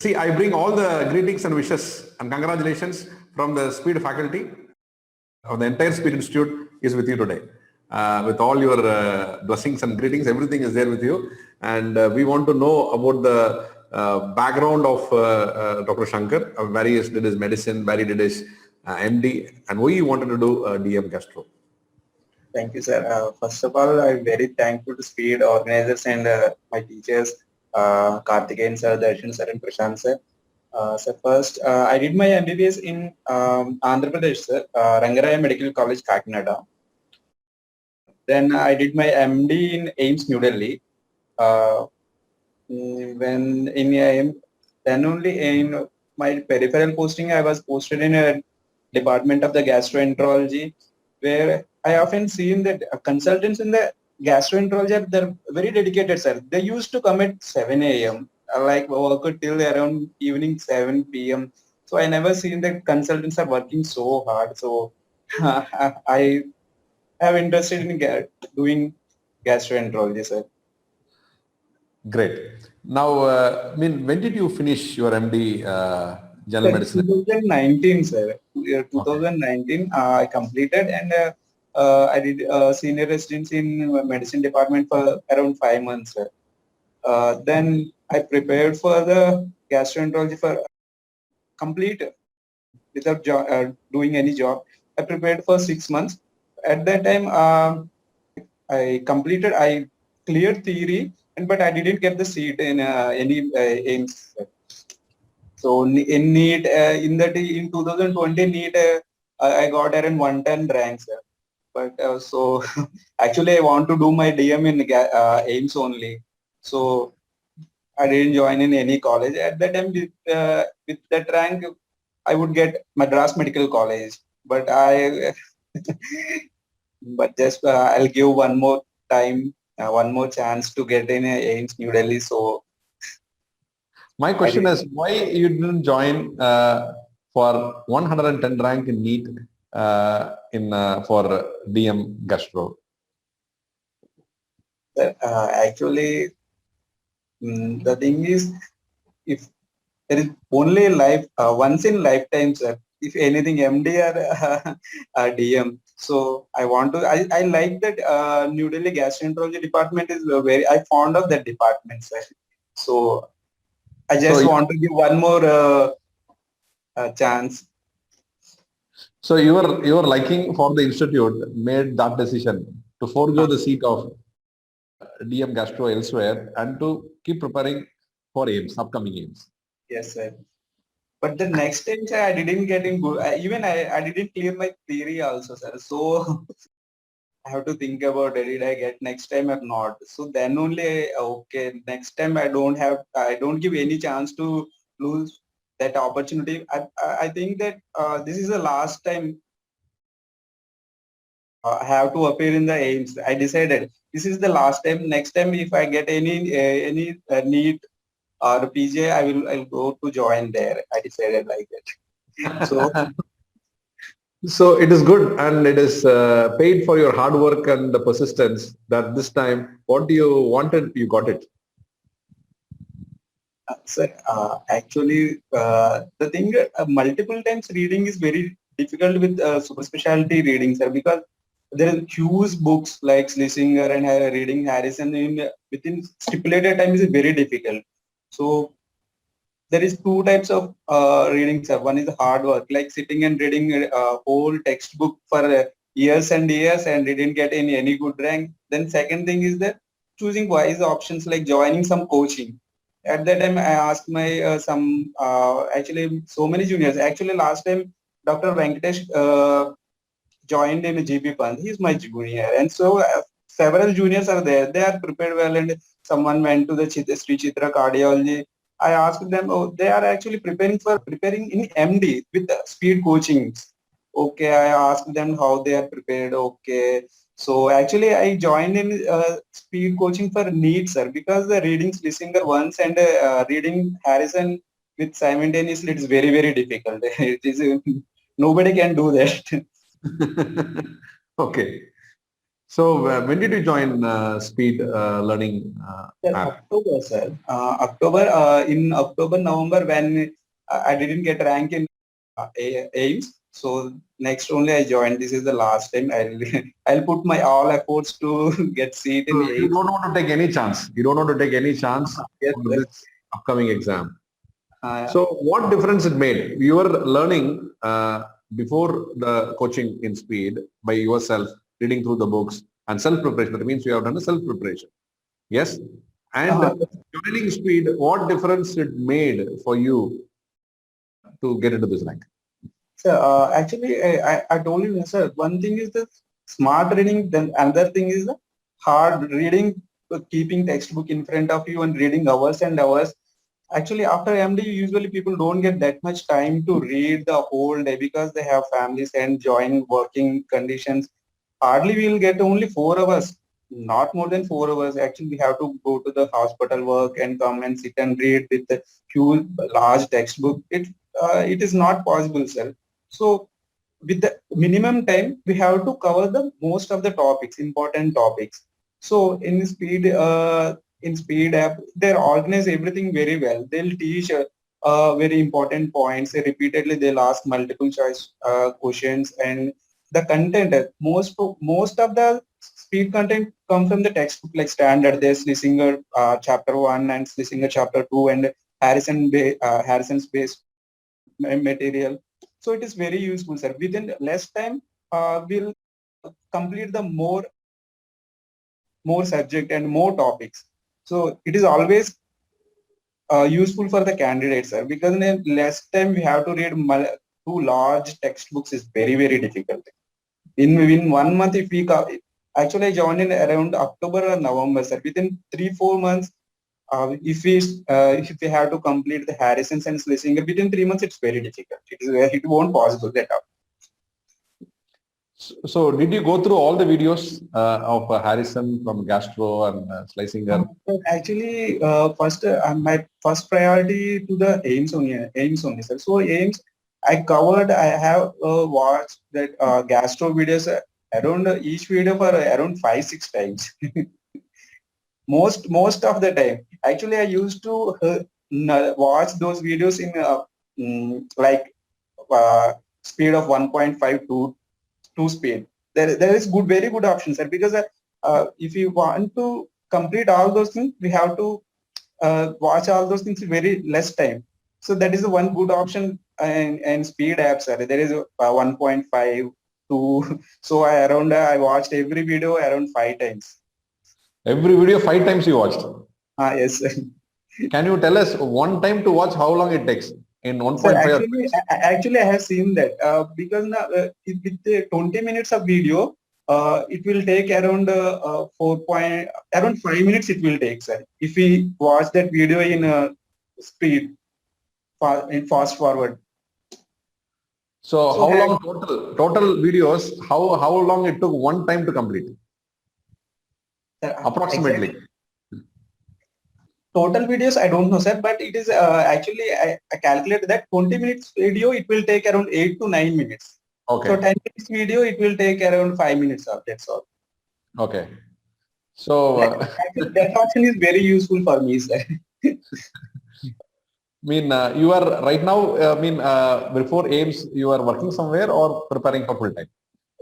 See, I bring all the greetings and wishes and congratulations from the Speed faculty of the entire Speed Institute is with you today. With all your blessings and greetings, everything is there with you. And we want to know about the background of Dr. Shankar, where he did his medicine, where he did his MD, and why he wanted to do DM Gastro. Thank you, sir. First of all, I'm very thankful to Speed organizers and my teachers, Karthikeyan sir, Darshan sir, and Prashant sir. So first, I did my MBBS in Andhra Pradesh, sir, Rangaraya Medical College, Kakinada. Then I did my MD in AIIMS, New Delhi. When in AIIMS, then only in my peripheral posting, I was posted in a department of the gastroenterology, where I often seen that consultants in the gastroenterology, they're very dedicated, sir. They used to come at 7 a.m. Like work till around evening 7 p.m. So I never seen that consultants are working so hard. So I am interested in doing gastroenterology, sir. Great. Now, when did you finish your MD General Medicine? 2019, sir. 2019, I completed, and I did senior residency in medicine department for around 5 months, sir. Then I prepared for the gastroenterology for complete without doing any job. I prepared for 6 months. At that time, I cleared theory, but I didn't get the seat in any AIIMS. So in NEET, in 2020 NEET, I got around 110 ranks. But so actually I want to do my DM in AIIMS only. So I didn't join in any college. At that time with that rank, I would get Madras Medical College. But but just I'll give one more time, one more chance to get in AIIMS New Delhi. So my question is, why you didn't join for 110 rank in NEET for DM Gastro? Actually, the thing is, if there is only life once in lifetime, sir. If anything, MD or DM. So I want to. I like that New Delhi gastroenterology department is very. I fond of that department, sir. So I just want to give one more chance. So your liking for the institute made that decision to forego the seat of DM Gastro elsewhere and to keep preparing for AIIMS, upcoming AIIMS. Yes, sir. But the next time, sir, I didn't get in good. I didn't clear my theory also, sir. So I have to think about it. Did I get next time or not? So then only okay. Next time I don't give any chance to lose that opportunity. I think that this is the last time I have to appear in the AIIMS. I decided this is the last time. Next time, if I get any NEET or PJ, I'll go to join there. I decided like that. So so it is good, and it is paid for your hard work and the persistence that this time what you wanted, you got it. sir, actually, the thing multiple times reading is very difficult with super specialty reading, sir, because there are huge books like Schlesinger and reading Harrison within stipulated time is very difficult. So there is two types of reading, sir. One is hard work, like sitting and reading a whole textbook for years and years and didn't get any good rank. Then second thing is that choosing wise options like joining some coaching. At that time, I asked my actually so many juniors. Actually, last time Dr. Venkatesh joined in GP Pant. He's my junior, and so several juniors are there. They are prepared well, and someone went to the Sri Chitra cardiology. I asked them, oh, they are actually preparing in MD with speed coaching. Okay, I asked them how they are prepared. Okay, so actually I joined in speed coaching for NEET, sir, because the reading Schlesinger once and reading Harrison with simultaneously, it is very difficult. It is nobody can do that. Okay. So when did you join speed learning Sir, app? October, sir. In October, November, when I didn't get rank in AIMS, so next only I joined. This is the last time I'll put my all efforts to get seat So in you AIMS. don't want to take any chance. You don't want to take any chance Yes, for sir. this upcoming exam. Uh, So what difference it made? You were learning before the coaching in speed by yourself, reading through the books and self-preparation. That means you have done a self-preparation. Yes. And uh, joining speed, what difference it made for you to get into this rank? So actually, I told you, sir, one thing is the smart reading, then another thing is the hard reading, keeping textbook in front of you and reading hours and hours. Actually, after MD, usually people don't get that much time to read the whole day because they have families and join working conditions. Hardly we will get only 4 hours, not more than 4 hours. Actually, we have to go to the hospital work and come and sit and read with the huge, large textbook. It is not possible, sir. So with the minimum time, we have to cover the most of the topics, important topics. So in speed app, they organize everything very well. They'll teach very important points. Repeatedly, they'll ask multiple choice questions, and the content, most of the speed content come from the textbook like standard. There's Schlesinger chapter 1 and Schlesinger chapter 2 and Harrison's base material. So it is very useful, sir. Within less time, we'll complete the more subject and more topics. So it is always useful for the candidates, sir, because in less time we have to read two large textbooks is very difficult. In 1 month, if actually I joined in around October or November, sir. Within 3-4 months, if we have to complete the Harrison's and Schlesinger within 3 months, it's very difficult. It won't possible that. So did you go through all the videos of Harrison from Gastro and Schlesinger? Actually, my first priority to the AIMS only, sir. So AIMS, I have watched that gastro videos around each video for around 5-6 times. Most of the time. Actually, I used to watch those videos in like speed of 1.5 to 2 speed. There is very good options, sir, because if you want to complete all those things, we have to watch all those things in very less time. So that is the one good option, and speed apps, sir. There is 1.5 to so I watched every video around 5 times. Every video 5 times you watched. Yes, sir. Can you tell us one time to watch how long it takes in Sir, 1.5 actually, I have seen that because now, with the 20 minutes of video, it will take around around 5 minutes. It will take, sir, if we watch that video in speed, in fast forward. So So how long total videos? How long it took one time to complete? Approximately. Exactly. Total videos, I don't know, sir, but it is actually I calculate that 20 minutes video, it will take around 8 to 9 minutes. Okay. So 10 minutes video, it will take around 5 minutes. That's all. Okay. So Actually, that option is very useful for me, sir. you are right now, before AIMS, you are working somewhere or preparing for full time?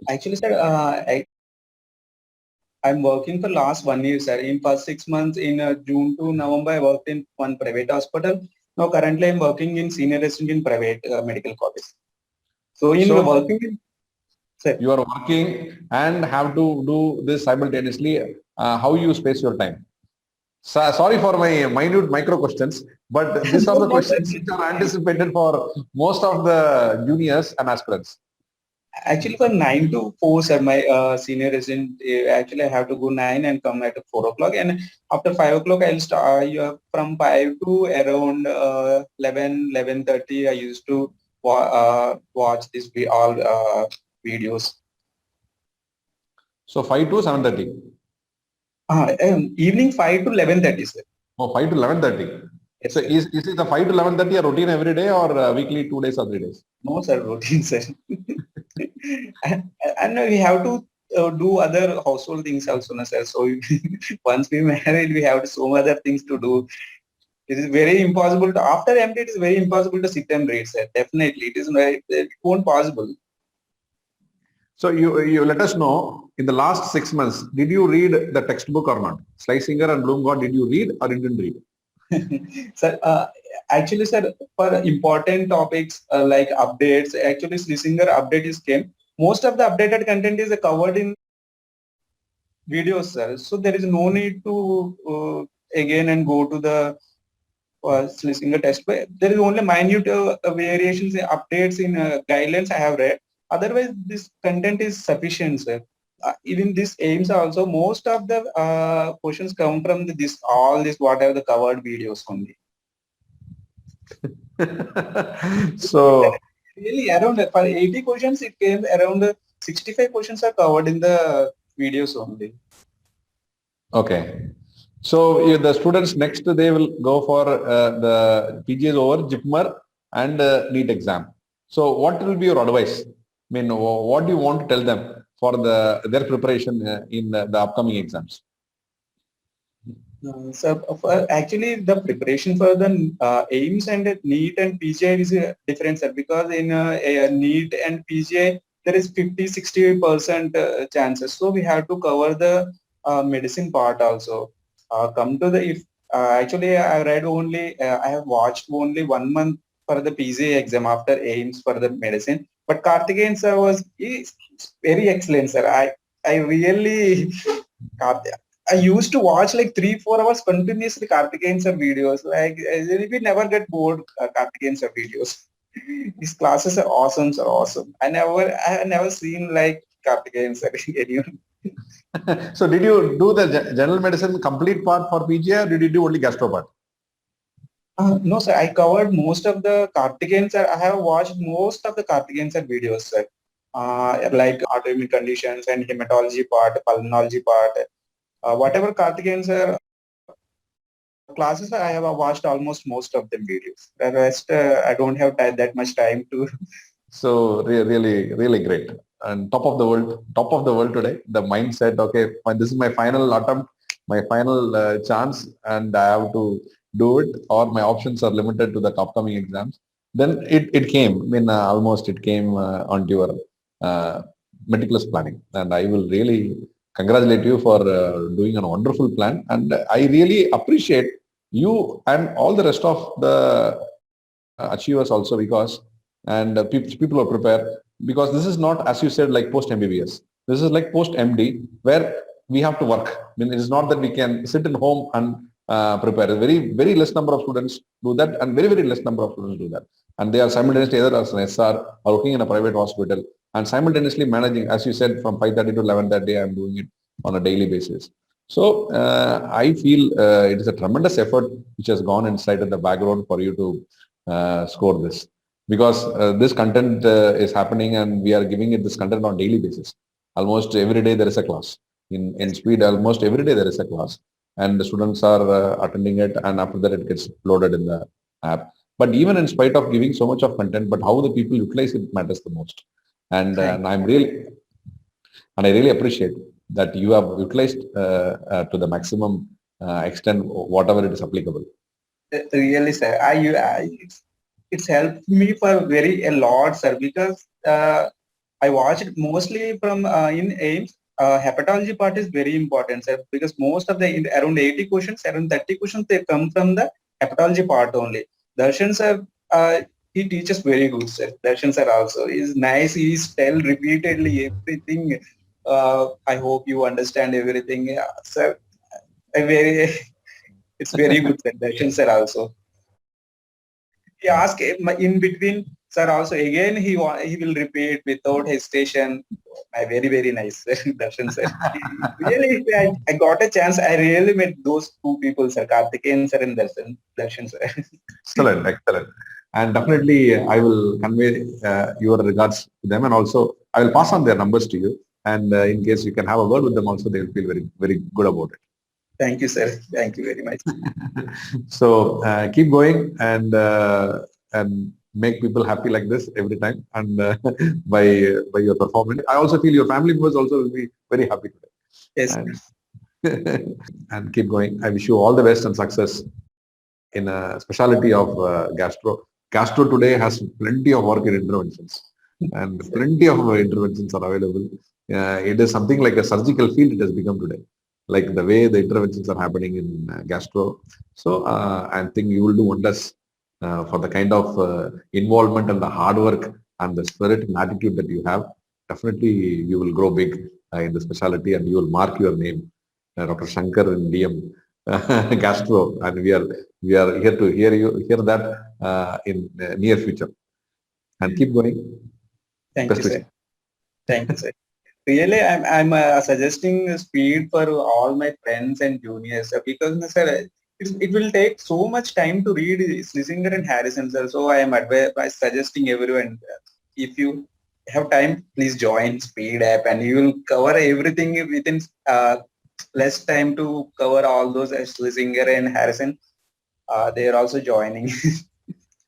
Actually, sir, I'm working for last 1 year, sir. In first 6 months, in June to November, I worked in one private hospital. Now, currently, I'm working in senior resident in private medical college. So, sir, you are working and have to do this simultaneously. How you space your time? So, sorry for my minute micro questions, but these are the no, sir. questions which are anticipated for most of the juniors and aspirants. Actually, for 9 to 4, sir, my senior resident, actually, I have to go 9 and come at 4 o'clock. And after 5 o'clock, I'll start from 5 to around 11:30. I used to watch all videos. So 5 to 7:30. Evening 5 to 11:30, sir. Oh, 5 to 11:30. Yes, So sir. is it the 5 to 11:30 a routine every day or weekly 2 days or 3 days? No, sir, routine, sir. and we have to do other household things also, na, sir. So once we married, we have so many other things to do. It is very impossible to, after MD, it is very impossible to sit and read, sir. Definitely, it won't possible. So you let us know, in the last 6 months, did you read the textbook or not? Schlesinger and Bloom-Gott, did you read or you didn't read? Sir, actually, sir, for important topics like updates, actually Schlesinger update is came. Most of the updated content is covered in videos, sir. So there is no need to again and go to the Schlesinger test. But there is only minute variations, updates in guidelines I have read. Otherwise, this content is sufficient, sir. Even this aims also, most of the questions come from this all this whatever the covered videos only. So Really around for 80 questions it came around 65 questions are covered in the videos only. okay. So the students next they will go for the PGs over JIPMER and NEET exam. So what will be your advice? I mean, what do you want to tell them for their preparation in the upcoming exams? So actually the preparation for the aims and NEET and PGI is different, sir, because in NEET and PGI there is 50-60% chances. So we have to cover the medicine part also. Come to the if actually I read only I have watched only 1 month for the PGI exam after aims for the medicine. But Karthikeyan sir is very excellent, sir. I really I used to watch like 3-4 hours continuously Karthikeyan sir videos. Like we never get bored Karthikeyan sir videos. His classes are awesome, sir, awesome. I have never seen like Karthikeyan sir anyone. So did you do the general medicine complete part for PGI or did you do only gastro part? No, sir. I covered most of the Karthikeyan sir. I have watched most of the Karthikeyan sir videos, sir. Like autoimmune conditions and hematology part, pulmonology part. Whatever Karthikeyan sir classes, I have watched almost most of them videos. The rest, I don't have that much time to. So really, really great. And top of the world today. The mindset, okay, this is my final attempt, my final chance, and I have to do it, or my options are limited to the upcoming exams. Then it came. I mean, almost it came onto your meticulous planning, and I will really congratulate you for doing a wonderful plan. And I really appreciate you and all the rest of the achievers also, because and people are prepared, because this is not, as you said, like post MBBS. This is like post MD, where we have to work. I mean, it is not that we can sit at home and prepare. Very less number of students do that, and very less number of students do that. And they are simultaneously either as an SR or working in a private hospital and simultaneously managing, as you said, from 5:30 to 11:30. I am doing it on a daily basis. So I feel it is a tremendous effort which has gone inside at the background for you to score this, because this content is happening and we are giving it this content on daily basis. Almost every day there is a class. In speed, almost every day there is a class, and the students are attending it, and after that it gets loaded in the app. But even in spite of giving so much of content, but how the people utilize it matters the most. And I really appreciate that you have utilized to the maximum extent whatever it is applicable. Really, sir. It's helped me for a lot, sir, because I watched mostly from in AIMS. Hepatology part is very important, sir, because most of the around 80 questions, around 30 questions, they come from the hepatology part only. Darshan sir, he teaches very good, sir. Darshan sir also is nice. He's tell repeatedly everything. I hope you understand everything, sir. I very, it's very good, sir. Darshan sir also. He asked in between, sir. Also, again, he will repeat without hesitation. My very nice, Darshan sir. Really, if I got a chance, I really met those two people, sir, Karthikeyan sir and Darshan sir. Excellent. And definitely, I will convey your regards to them, and also I will pass on their numbers to you. And in case you can have a word with them, also they will feel very good about it. Thank you, sir. Thank you very much. So keep going and make people happy like this every time, and by your performance. I also feel your family members also will be very happy today. Yes. And, and keep going. I wish you all the best and success in a specialty of gastro. Gastro today has plenty of work in interventions, and plenty of interventions are available. It is something like a surgical field it has become today, like the way the interventions are happening in gastro. So I think you will do wonders for the kind of involvement and the hard work and the spirit and attitude that you have. Definitely you will grow big in the specialty, and you will mark your name, Dr. Shankar in DM Gastro, and we are here to hear that in near future. And keep going. Thank Best you, wishes. sir. Thank you, sir. Really, I'm suggesting speed for all my friends and juniors, because sir, it will take so much time to read Schlesinger and Harrison, sir. So I am suggesting everyone, if you have time, please join Speed app, and you will cover everything within less time to cover all those Schlesinger and Harrison. They are also joining.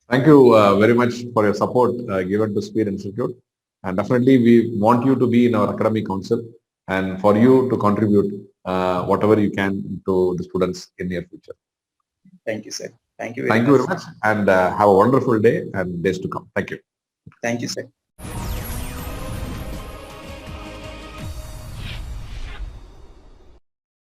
Thank you very much for your support given to Speed Institute. And definitely we want you to be in our academic council and for you to contribute whatever you can to the students in near future. Thank you, sir. Thank you very Thank you much. very much, and have a wonderful day and days to come. Thank you. Thank you, sir.